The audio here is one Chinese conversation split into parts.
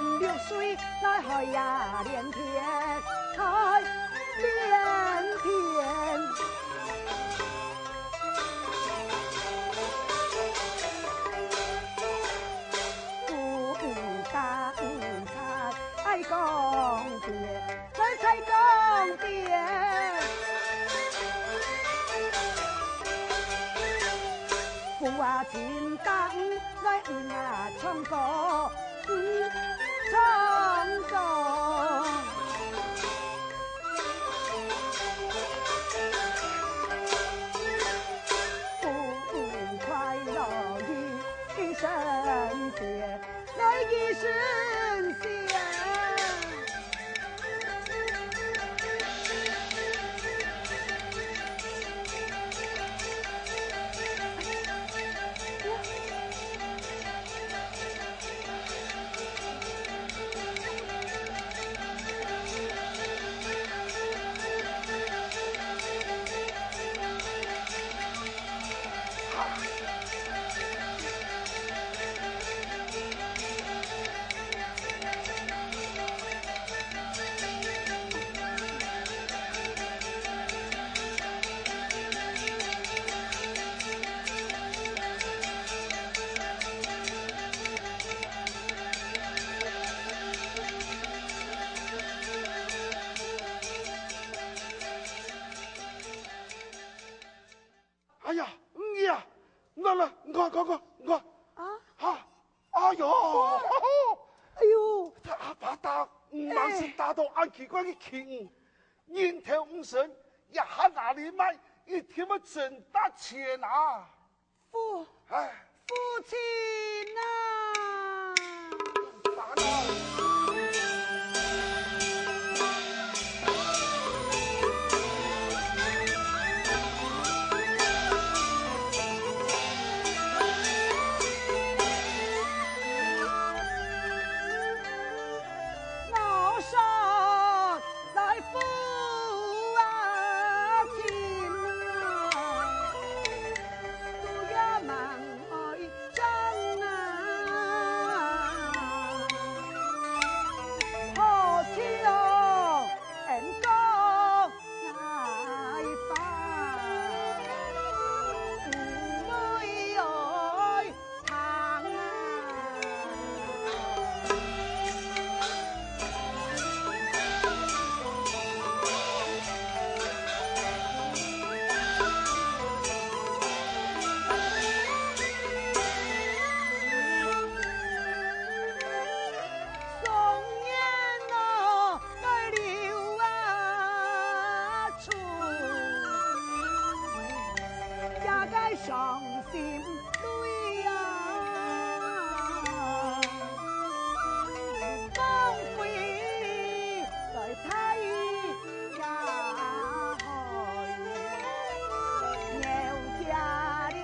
年流水来海呀连天，海连天。爱讲别，才讲别。父啊，金刚来唱歌，唱歌。父快乐一生别，来一生别。哎呀，你呀，我啊，哎呦，哎呦，他阿爸打，忙是打到俺奇怪的钱，人头五神，一下哪里买，一天么挣大钱啊！父亲啊！咋了？伤心泪呀，光辉在太阳海，牛家的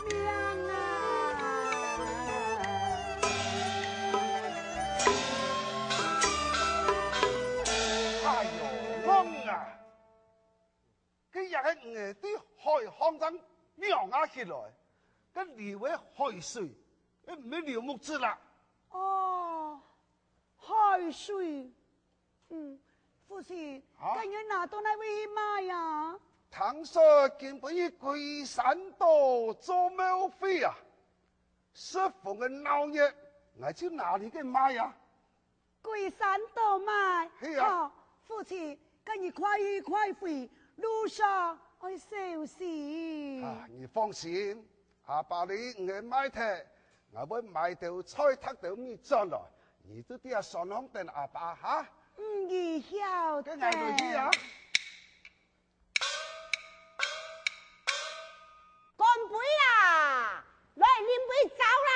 命啊！哎呦，我啊，今日喺外地海航上苗啊起来，跟离位海水，唔係聊木子啦。哦，海水，父亲，今日拿到那位买呀？听说根本于龟山岛做庙会啊，适逢嘅闹热，我去哪里去买呀？龟山岛买。是啊。好，父亲，今日快回，路上爱小心。啊，你放心，下把你唔係買睇，我會買到菜撻到你轉來，你都啲啊上行等阿爸吓。你曉得。跟我落去啊！乾杯啦！來飲杯酒啦！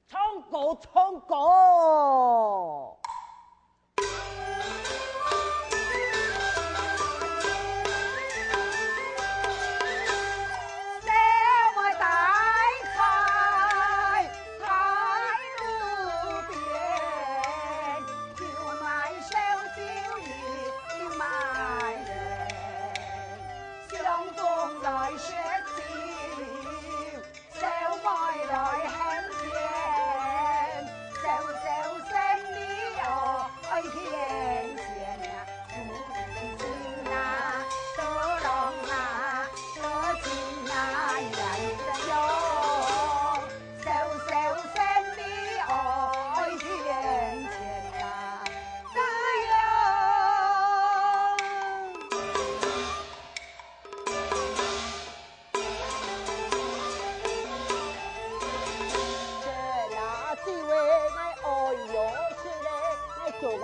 唱歌。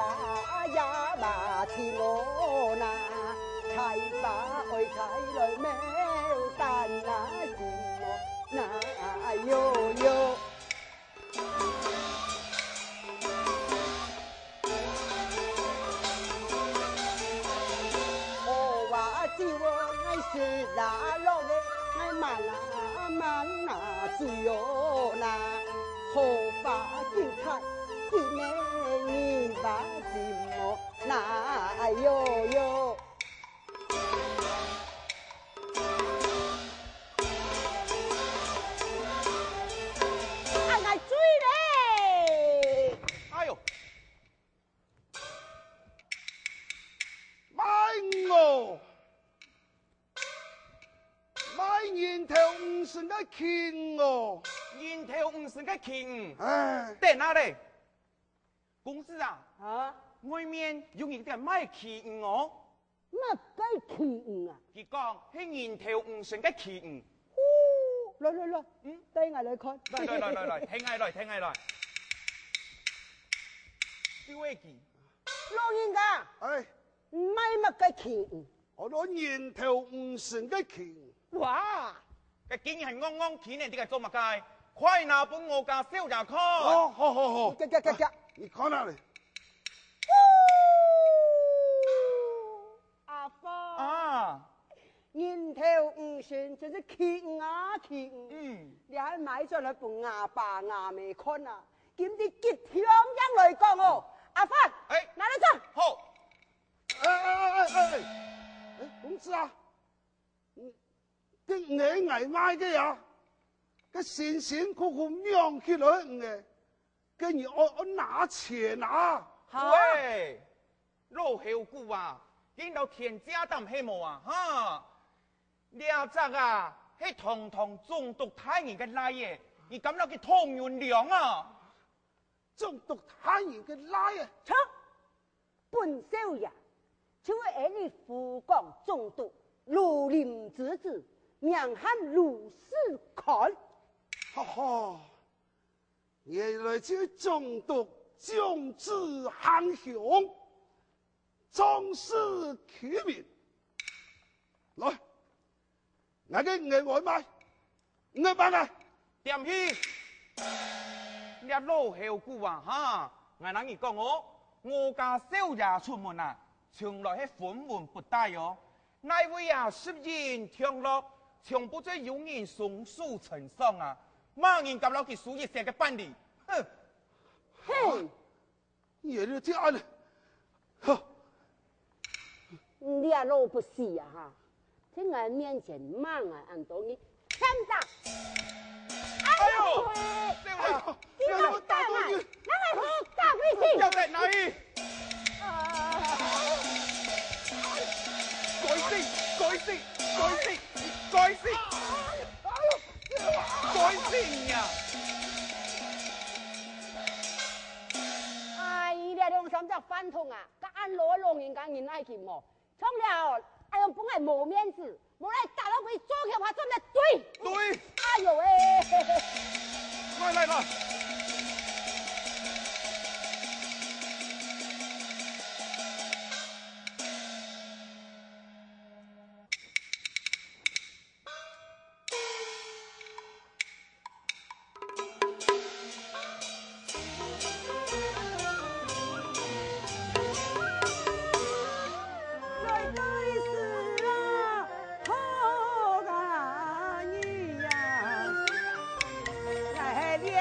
啦呀嘛天我那，才把爱才来没但那什么那哟哟。我话只我爱是那落的，爱慢那最哟那，何把精彩？几年你把什么那哟哟？追嘞！哎呦，买我，买年头50个钱哦，年头50个钱，哎，在哪里？公司啊，啊，外面有人在卖钱哦。那该钱啊！佢讲係年頭50嘅錢。來，帶我來看。來，聽下來。啲位件，老人家，哎，唔買乜嘅錢？我攞年頭50個錢，哇！嘅竟然係啱啱錢嚟，啲係做乜嘅？快拿本我家燒入去。哦，好，夾，你看下嚟，阿芳，啊，年頭50就是錢啊錢。你喺買咗嚟部牙爸牙未看啊？點知結條一來講哦，阿芳，哎，拿嚟做。好，哎，公司啊，啲你挨賣嘅呀，個辛苦養起來嘅，跟住我拿錢啊，喂，老後股啊，見到田家當希望啊，哈，呢隻啊，係堂中毒太人嘅奶嘢，而咁樣嘅湯圓涼啊！中毒太人嘅奶啊！錯，本少爺就會喺你湖廣中毒，如臨之子，名喊如是看。哈哈，原來這中毒將至漢雄，壯士取名。來，我嘅外賣，5百啊！點去？你老後股啊，哈！我諗你講我家少爺出門啊，從來係分門不帶哦。那位啊，十年長樂，從不再有人松樹成雙啊，馬人夾落佢數一成嘅班里，哼！嘿，也就這樣了，呵，你也老不死啊哈！在我面前罵我按到你欠打。哎呦，哎少爺，你個大啊！那個好大回事。又在哪裏？改善呀！哎，你兩三隻飯桶啊，干攞龍人家人愛見我，從了哎呦本來冇面子，冇來打到佢左腳下真係對。對，哎呦喂！來。连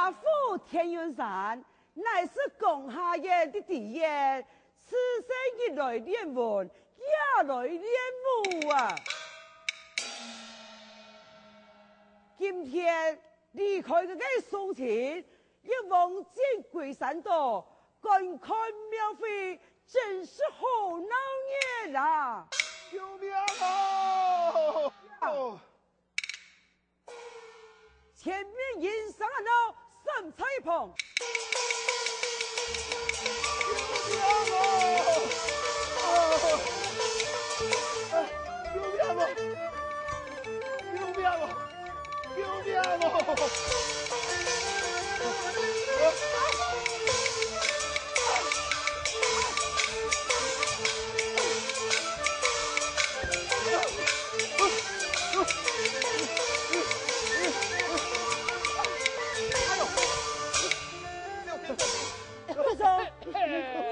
家父田元山乃是共下人的弟爷，此生一来练文，也来练武啊！今天离开这个宋前，一往见鬼山道，观看庙会，真是好闹热啦！救命啊！前面迎上了三彩棚。救命啊！救命啊！救命啊！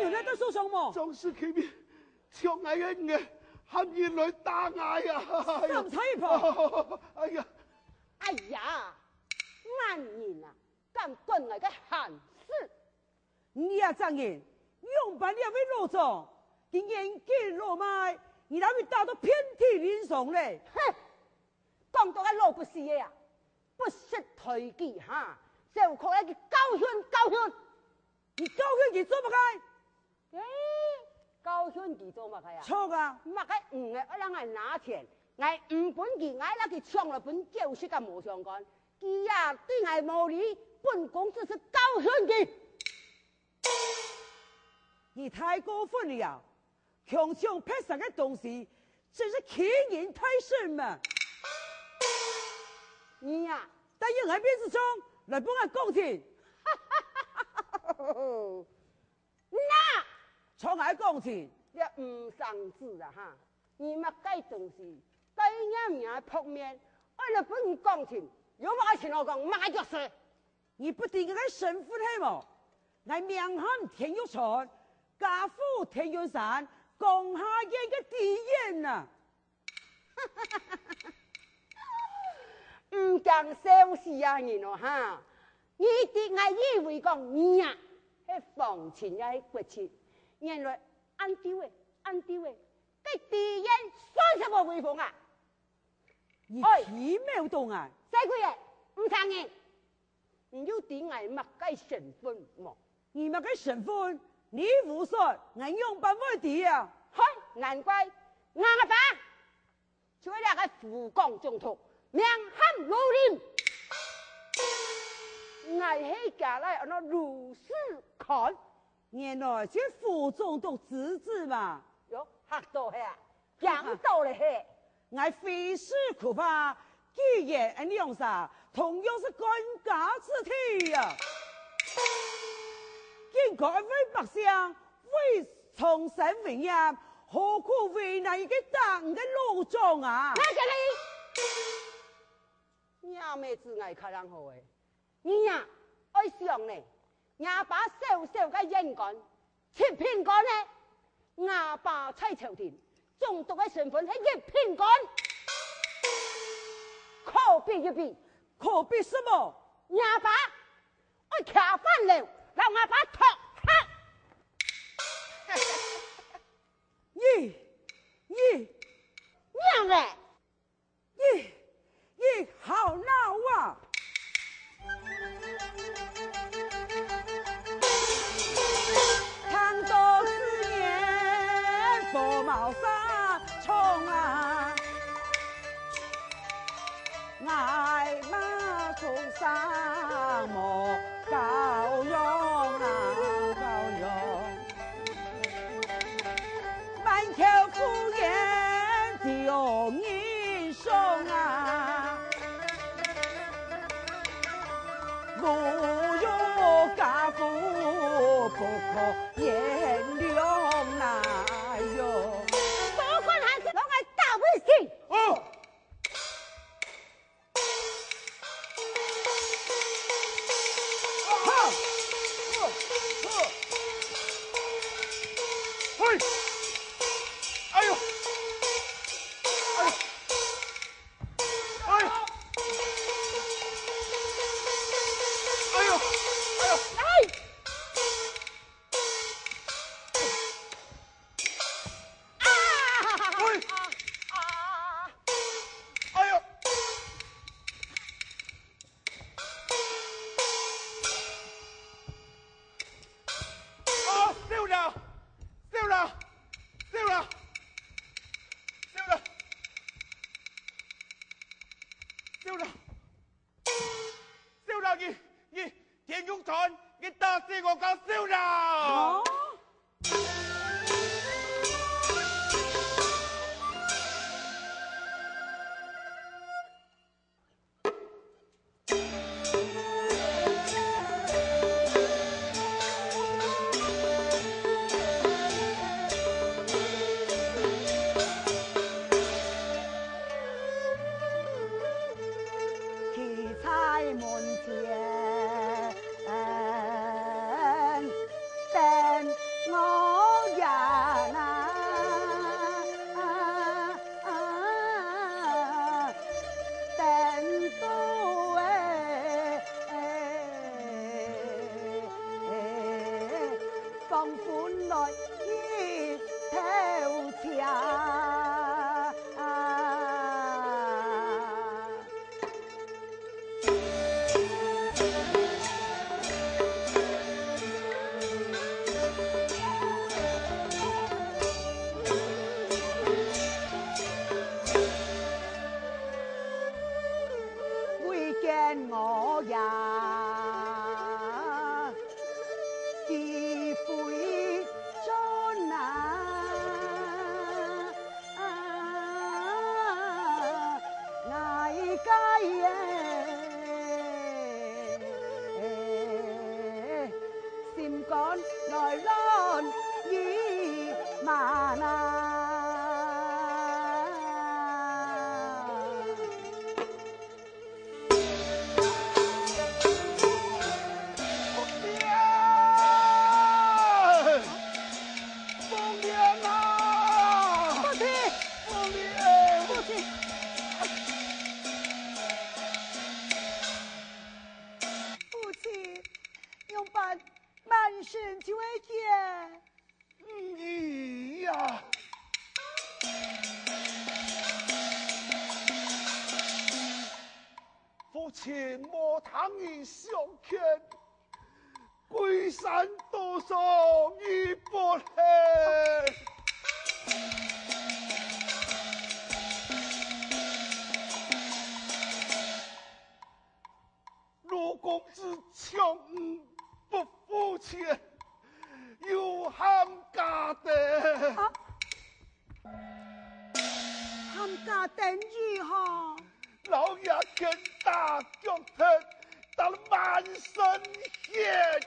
你在这说什么？总是佢面唱嗌嘅，喊兒女打嗌啊！三彩棚。哎呀！哎呀，慢人啊，敢管我嘅閒事？你呀，张人用办两位老总，竟然给落卖，你那边打到遍体鳞伤嘞！哼，讲到个老不是嘅呀，不识抬举哈，就靠一个教训。你高兴你做不开？教训佢做乜嘅呀？错啊！乜嘅唔係我讓我拿錢，我唔本佢，我拉佢搶了本教書嘅冇相干，佢呀對我無理，本公只是教訓佢。你太过分了呀！强抢拍上的东西，真是欺人太甚嘛！你呀，但人海边之中来帮我讲情，那从爱讲情，你唔生字啊哈！你乜該東西，該啱嘢撲面，我嚟本你講情，有乜嘅錢我講，乜嘅就是。你不定个身份系么？我名喊田玉泉，家父田元山，共下人嘅敌人呐！唔講小事啊，人哦哈！你哋我以為講你呀，係房錢也係國錢，原來按丟嘅，啲敵人算什麼威風啊？你奇妙動啊！細個嘢唔承認，唔要點係乜雞成分麼？你乜嘅身份，你無說，我用辦法啲啊！嘿，難怪我阿爸做咗個副江總督，名喊盧林，我係家來按照如是看，原來是副總督侄子嘛！喲，嚇到係啊，講到嚟係，我非是恐怕，既然俺兩啥，同樣是官家之體呀！竟改為百姓，為重新榮業，何苦為難一個當嘅老總啊？那個你，也未知我看人好誒，你呀愛想呢，也把小小嘅人幹，切片幹呢，也把蔡朝廷總督嘅身份係一片幹，可比一比，可比什麼？也把我卡翻了，讓我把托黑。娘嘞，好鬧啊！唐多四年，佛毛沙衝啊，愛馬從沙漠高勇啊，高勇，滿口胡言丟英雄啊，侮辱家父不可言量啊喲！多管閒事，攞我打回去。哦。哎呦！哎呦！呀，你田玉川，你打死我个小人！哦，奇才门前等我人等到放款来一头茶。会见我呀，既非真爱家心肝来乱意慢凤莲啊！父亲，凤莲，父亲，父亲，用办满身就会见。你呀，父亲莫谈你相见，归山多上一波黑。陆公子穷不付钱，有喊家的。喊家等如何？老爷跟大脚踢，到了满身血。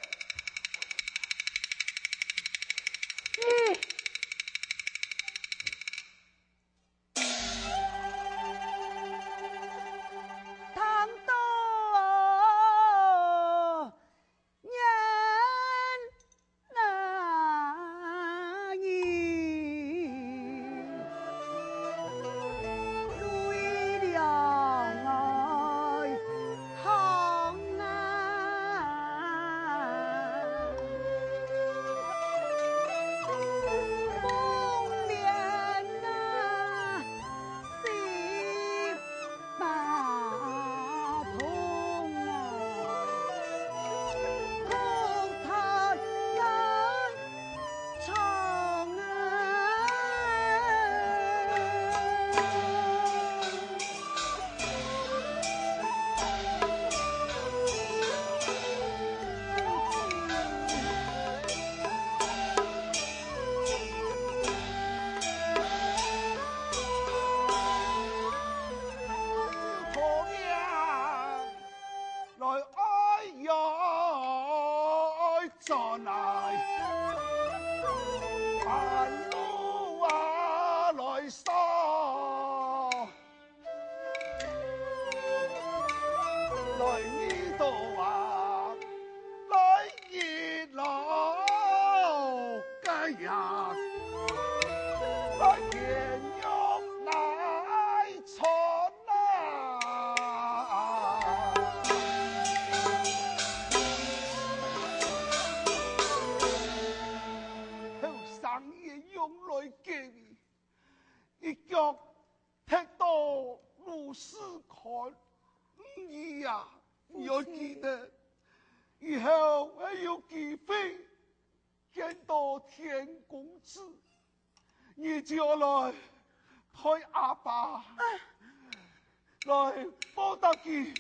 唐多年那日，泪两爱行风莲心把痛空叹人长婆娘来爱呀再来，半路啊来杀，来呢度啊来热闹街呀。来见用来穿啊！后生也用来给你，一脚踢到路市看，你呀，你要记得，以后还有机会见到田公子。你就来陪阿爸，来报答佢